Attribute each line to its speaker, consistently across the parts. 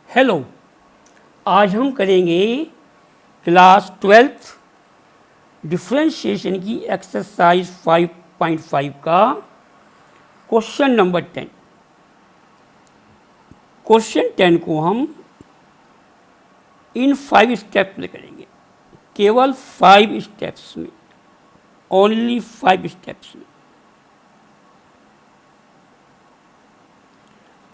Speaker 1: Hello, आज हम करेंगे क्लास 12th डिफरेंशिएशन की एक्सरसाइज 5.5 का क्वेश्चन नंबर 10। क्वेश्चन 10 को हम इन 5 स्टेप्स में करेंगे, केवल 5 स्टेप्स में, ओनली 5 स्टेप्स में।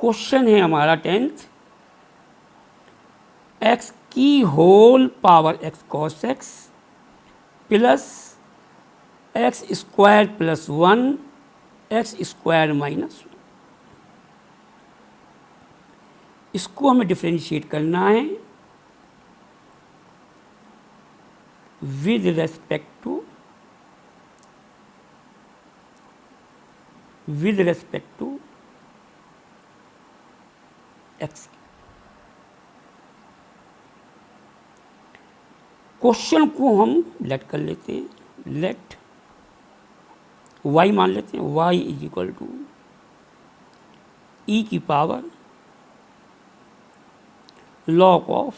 Speaker 1: क्वेश्चन है हमारा 10th, एक्स की whole power x cos x plus x square plus 1 x square minus 1, इसको हमें डिफरेंशिएट करना है with respect to x. Question को हम लेट कर लेते हैं, लेट y मान लेते हैं, y इज इक्वल टू ई की पावर लॉग ऑफ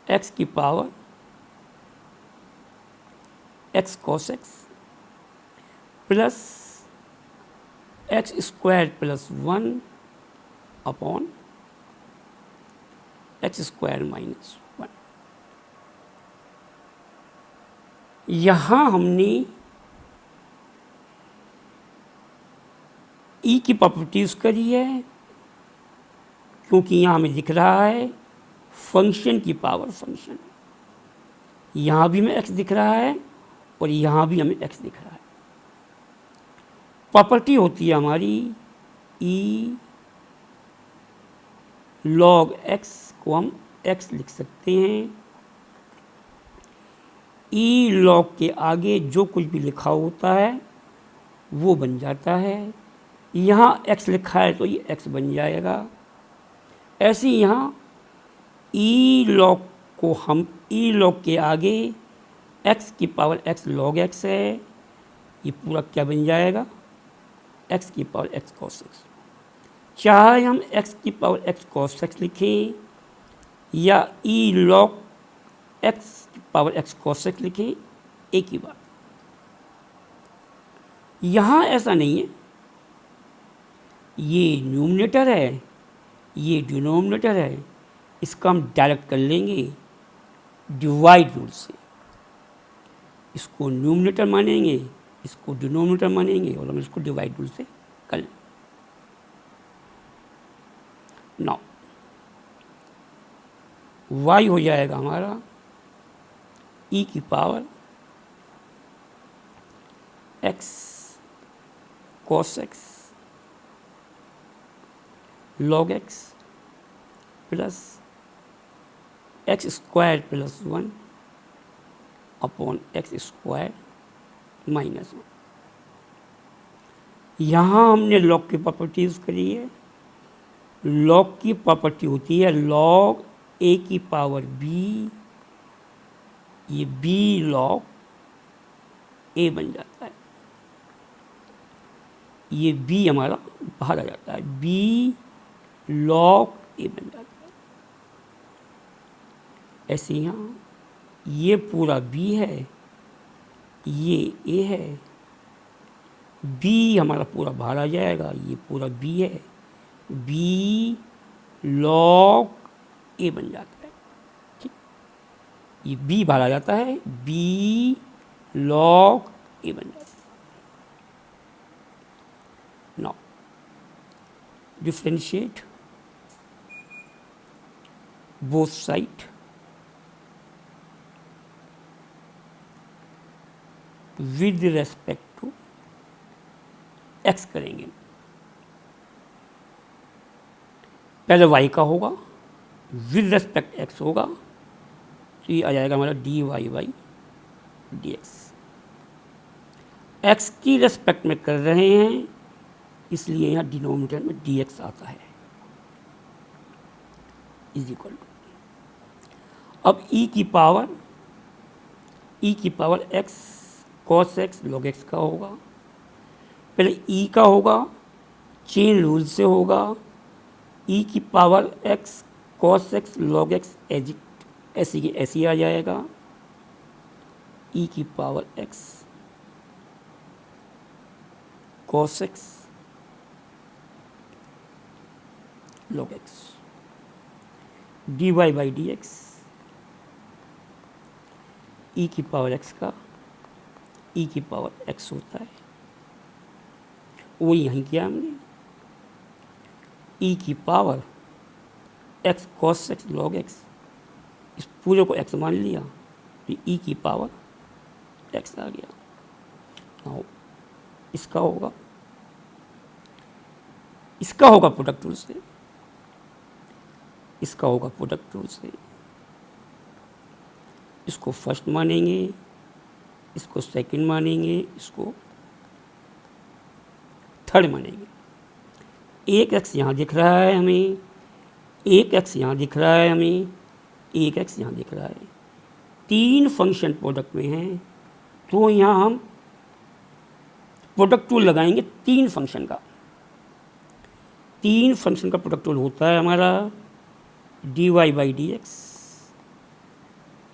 Speaker 1: x की power x cos x plus x square plus 1 upon x square minus 1। यहाँ हमने ई की प्रॉपर्टीज करी है, क्योंकि यहाँ हमें दिख रहा है फंक्शन की पावर फंक्शन। यहाँ भी हमें एक्स दिख रहा है और यहाँ भी हमें एक्स दिख रहा है। प्रॉपर्टी होती है हमारी ई लॉग एक्स को हम एक्स लिख सकते हैं। ई लॉग के आगे जो कुछ भी लिखा होता है वो बन जाता है। यहाँ x लिखा है तो ये x बन जाएगा। ऐसे ही यहाँ ई लॉग को हम ई लॉग के आगे x की पावर x लॉग x है, ये पूरा क्या बन जाएगा, x की पावर x cos x। चाहे हम x की पावर x cos x लिखें या ई लॉग x की पावर x cos x लिखें, एक ही बात। यहाँ ऐसा नहीं है, ये न्यूमरेटर है, ये डिनोमिनेटर है, इसका हम डायरेक्ट कर लेंगे डिवाइड रूल से। इसको न्यूमरेटर मानेंगे, इसको डिनोमिनेटर मानेंगे और हम इसको डिवाइड रूल से कर लेंगे। नाउ y हो जाएगा हमारा e की power x cos x log x plus x square plus 1 upon x square minus 1। यहाँ हमने लॉग की प्रॉपर्टीज करी है। लॉग की प्रॉपर्टी होती है लॉग ए की पावर बी, ये बी लॉग ए बन जाता है, ये बी हमारा बाहर आ जाता है, बी लॉग ए बन जाता है। ऐसे यहाँ ये पूरा बी है, ये ए है, बी हमारा पूरा बाहर आ जाएगा, ये पूरा बी है, बी लॉग ए बन जाता है। ठीक, ये बी बाहर आ जाता है, बी लॉग ए बन जाता है। Now differentiate both side with respect to x करेंगे। पहले y का होगा, विद रेस्पेक्ट एक्स होगा, तो ये आ जाएगा हमारा dy बाई dx। x की रेस्पेक्ट में कर रहे हैं इसलिए यहाँ डिनोमिनेटर में dx आता है, इज इक्वल टू। अब e की power x cos x log x का होगा। पहले e का होगा, चेन रूल से होगा, ई की power x cos x log x ऐसी की ऐसी आ जाएगा। ई की power x cos x log x d y by d x e की पावर एक्स का ई की पावर एक्स होता है, वो यहीं किया हमने। ई की power x cos x log x, इस पूरे को एक्स मान लिया तो ई की पावर एक्स आ गया। now इसका होगा प्रोडक्ट रूल से, इसका होगा प्रोडक्ट रूल से। इसको फर्स्ट मानेंगे, इसको सेकंड मानेंगे, इसको थर्ड मानेंगे। एक एक्स यहाँ दिख रहा है हमें, एक एक्स यहाँ दिख रहा है हमें, एक एक्स यहाँ दिख रहा है। तीन फंक्शन प्रोडक्ट में हैं, तो यहाँ हम प्रोडक्ट रूल लगाएंगे तीन फंक्शन का। तीन फंक्शन का प्रोडक्ट रूल होता है हमारा d y by d x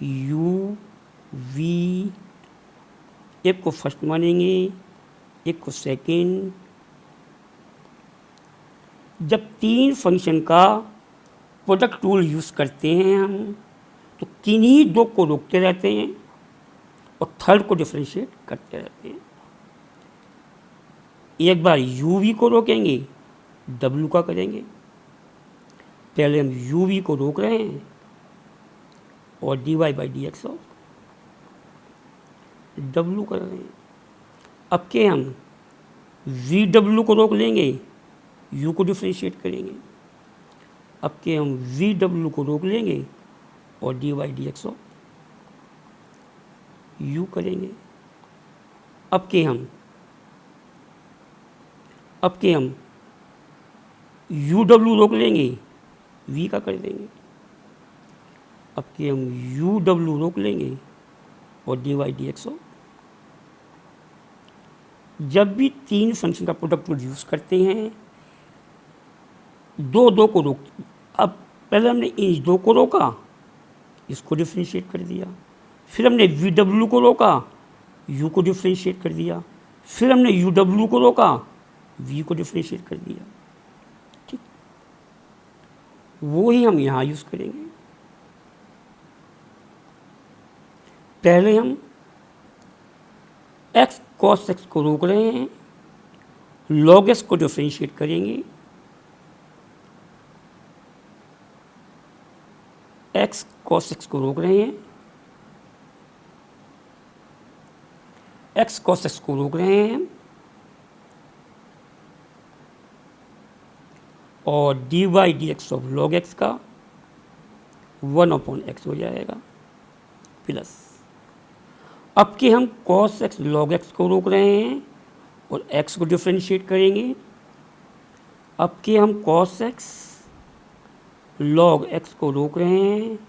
Speaker 1: u v, एक को फर्स्ट मानेंगे, एक को सेकेंड। जब तीन फंक्शन का प्रोडक्ट रूल यूज़ करते हैं हम, तो किन्हीं दो को रोकते रहते हैं और थर्ड को डिफरेंशिएट करते रहते हैं। एक बार यू वी को रोकेंगे, डब्ल्यू का करेंगे। पहले हम यू वी को रोक रहे हैं और d y by d x of डब्ल्यू कर रहे हैं। अब के हम वी डब्ल्यू को रोक लेंगे, यू को डिफ्रेंशिएट करेंगे। अब के हम वी डब्ल्यू को रोक लेंगे और d y d x of u करेंगे। अब के हम यू डब्ल्यू रोक लेंगे, वी का कर देंगे। अब के हम यू डब्ल्यू रोक लेंगे और d y d x of. जब भी तीन फंक्शन का प्रोडक्ट रूल यूज़ करते हैं, दो को रोक, अब पहले हमने इस दो को रोका, इसको डिफ्रेंशिएट कर दिया। फिर हमने वी डब्ल्यू को रोका, यू को डिफ्रेंशिएट कर दिया। फिर हमने यू डब्ल्यू को रोका, वी को डिफ्रेंशिएट कर दिया। ठीक, वो ही हम यहाँ यूज़ करेंगे। पहले हम एक्स कॉस एक्स को रोक रहे हैं, लॉग एक्स को डिफ्रेंशिएट करेंगे। एक्स कॉस एक्स को रोक रहे हैं, एक्स कॉस एक्स को रोक रहे हैं और d y d x of log x का 1/x हो जाएगा प्लस। अब के हम कॉस एक्स लॉग एक्स को रोक रहे हैं और एक्स को डिफ्रेंशिएट करेंगे। अब के हम कॉस एक्स लॉग एक्स को रोक रहे हैं,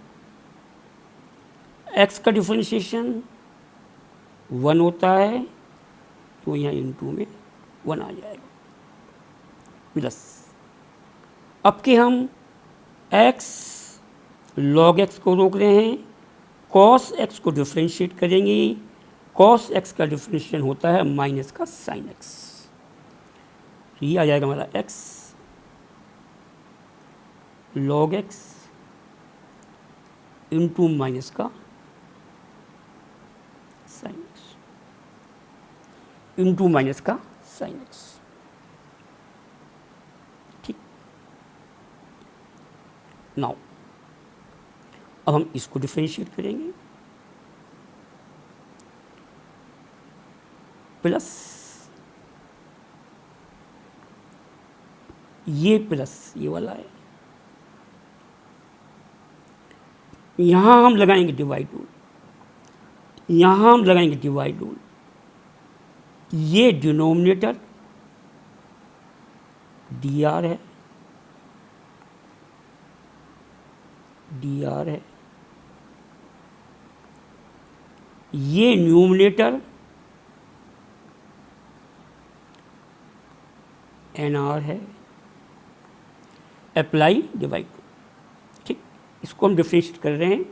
Speaker 1: एक्स का डिफ्रेंशिएशन 1 होता है, तो यहाँ इनटू में 1 आ जाएगा प्लस। अब के हम एक्स लॉग एक्स को रोक रहे हैं, कॉस एक्स को डिफ्रेंशिएट करेंगे। कॉस एक्स का डिफ्रेंशिएशन होता है माइनस का साइन एक्स, तो ये आ जाएगा हमारा x log x into minus का साइन एक्स इंटू माइनस का साइन एक्स। ठीक, नाउ अब हम इसको डिफरेंशिएट करेंगे प्लस ये प्लस ये वाला है, यहाँ हम लगाएंगे डिवाइड रूल, यहाँ हम लगाएंगे डिवाइड रूल। ये डिनोमिनेटर डी आर है, डी आर है, ये न्यूमिनेटर एन आर है, अप्लाई डिवाइड रूल। ठीक, इसको हम डिफरेंशिएट कर रहे हैं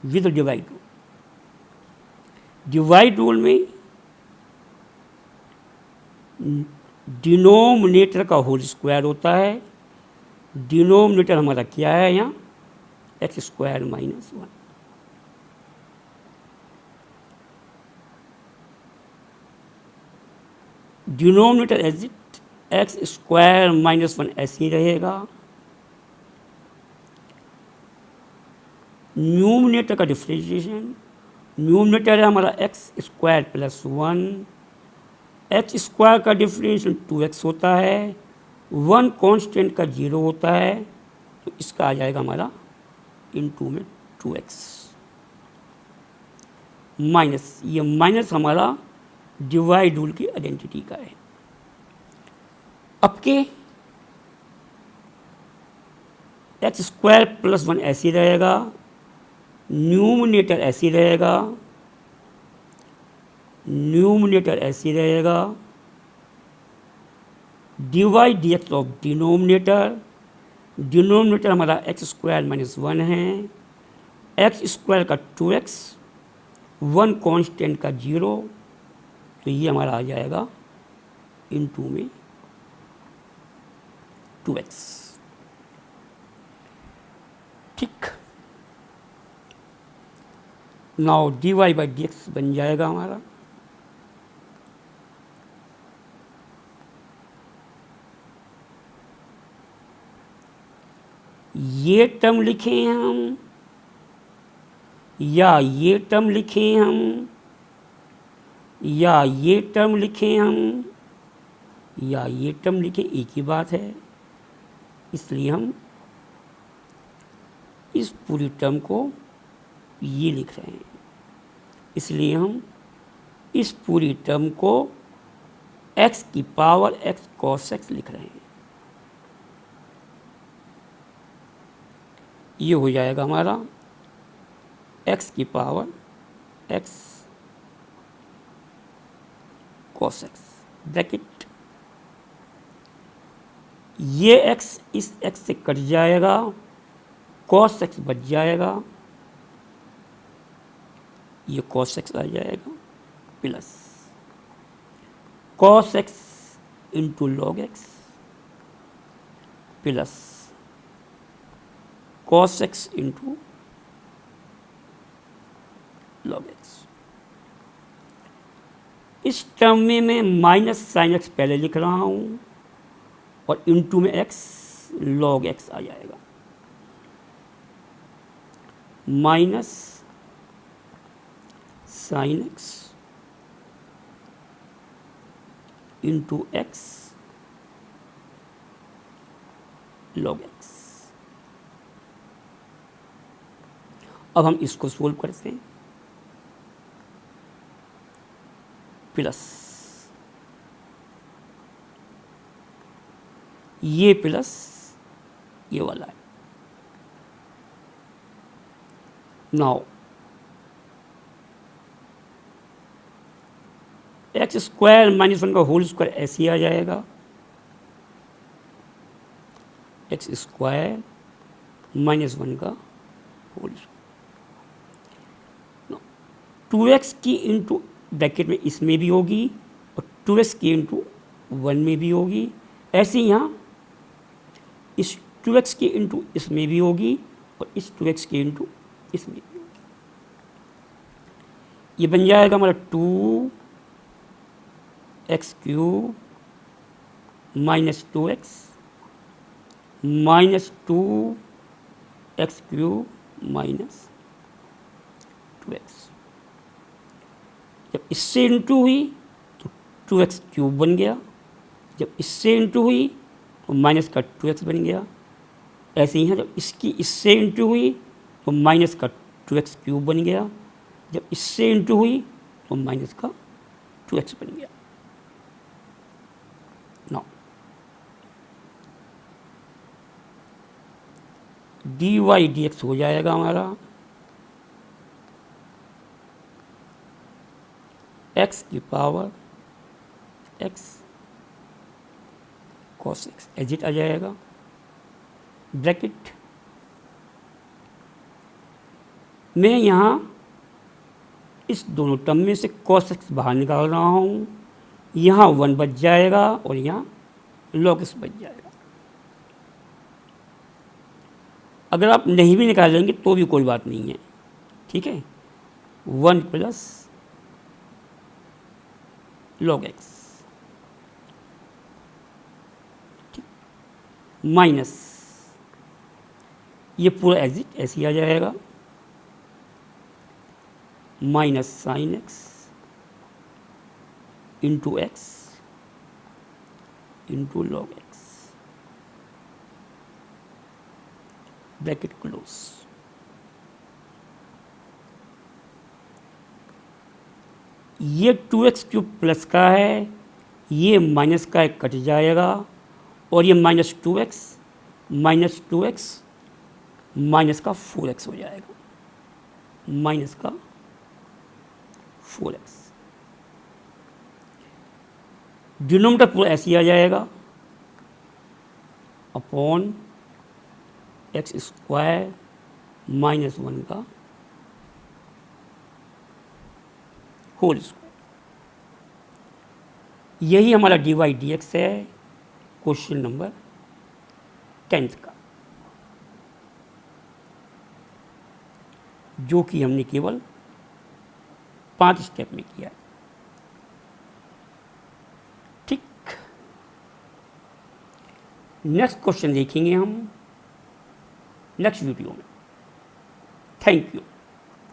Speaker 1: with divide rule. Divide rule में डिनोमिनेटर का होल स्क्वायर होता है। डिनोमिनेटर हमारा क्या है यहाँ, x square minus 1। Denominator as it x square minus 1 ऐसे ही रहेगा। न्यूमिनेटर का डिफरेंशिएशन, न्यूमिनेटर है हमारा x square plus 1, x square का डिफरेंशिएशन 2x होता है, 1 कांस्टेंट का 0 होता है, तो इसका आ जाएगा हमारा इनटू में 2x माइनस, ये माइनस हमारा डिवाइड रूल की आइडेंटिटी का है। अब के एक्स स्क्वायर प्लस 1 ऐसे रहेगा, न्यूमिनेटर ऐसे रहेगा, न्यूमिनेटर ऐसे रहेगा, divide D x of denominator, denominator हमारा एक्स स्क्वायर माइनस 1 है, एक्स स्क्वायर का 2x, 1 कांस्टेंट का 0, तो ये हमारा आ जाएगा इनटू में 2x। ठीक, now d y by d x बन जाएगा हमारा ये टर्म लिखें हम या ये टर्म लिखें हम या ये टर्म लिखें हम या ये टर्म लिखें, एक ही बात है। इसलिए हम इस पूरी टर्म को ये लिख रहे हैं, इसलिए हम इस पूरी टर्म को x की पावर x cos x लिख रहे हैं। ये हो जाएगा हमारा x की power x cos x bracket, ये x इस x से कट जाएगा, cos x बच जाएगा, ये cos x आ जाएगा, plus cos x into log x plus cos x into log x। इस टर्म में मैं माइनस साइन x पहले लिख रहा हूं और इंटू में x log x आ जाएगा, minus sine x into x log x। अब हम इसको सोल्व करते हैं, प्लस ये प्लस ये वाला है। नाउ एक्स स्क्वायर माइनस 1 का होल स्क्वायर ऐसे ही आ जाएगा, एक्स स्क्वायर माइनस 1 का होल स्क्वायर, 2x की इंटू ब्रैकेट में इसमें भी होगी और 2x की इंटू 1 में भी होगी, ऐसे ही यहाँ इस 2x की इंटू इसमें भी होगी और इस 2x की इंटू इसमें भी होगी। ये बन जाएगा हमारा 2x³ minus 2x minus 2x³ minus 2x। जब इससे इंटू हुई तो 2x³ बन गया, जब इससे इंटू हुई तो माइनस का 2x बन गया। ऐसे ही है, जब इसकी इससे इंटू हुई तो माइनस का 2x³ बन गया, जब इससे इंटू हुई तो माइनस का 2x बन गया। Now d y d x हो जाएगा हमारा x की power x cos x exit आ जाएगा, ब्रैकेट मैं यहाँ इस दोनों टर्म में से cos x बाहर निकाल रहा हूँ, यहाँ 1 बच जाएगा और यहाँ log x बच जाएगा। अगर आप नहीं भी निकालेंगे तो भी कोई बात नहीं है, ठीक है। 1 प्लस log x माइनस ये पूरा एग्जिट ऐसे ही आ जाएगा, minus sine x into x into log x, bracket close. ये 2x क्यूब प्लस का है, ये माइनस का एक कट जाएगा और ये माइनस 2x माइनस का 4x हो जाएगा, माइनस का 4x। डिनोमिनेटर पूरा ऐसे ही आ जाएगा, अपॉन एक्स स्क्वायर माइनस 1 का होल स्क्वायर। यही हमारा dy dx है क्वेश्चन नंबर 10 का, जो कि हमने केवल 5 स्टेप में किया। ठीक, नेक्स्ट क्वेश्चन देखेंगे हम नेक्स्ट वीडियो में। Thank you.